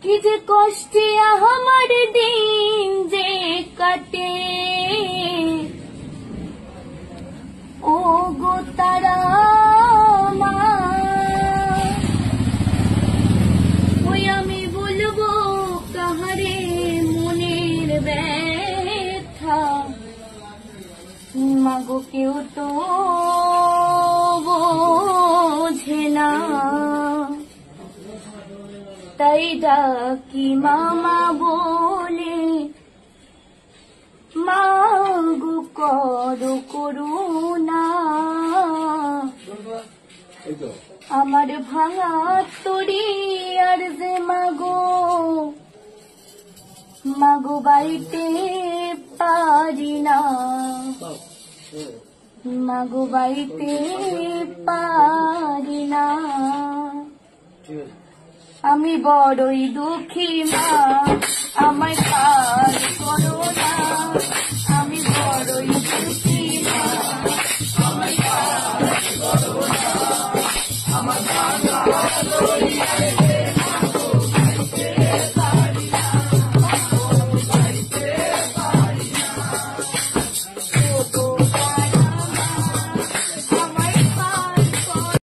কি যে কষ্টে আমার দিন যে কাটে, ও গো তারা মা, ওই আমি বলবো কাহারে মনের ব্যথা, মাগো কেউ তো বোঝে না, তাই ডাকি মামা বলে, মাগো করো করুণা, আমার ভাঙা তরি আর যে মাগো, মাগো বাইতে পারি না, মাগো বাইতে পারি না, আমি বড়ই দুঃখী মা, আমার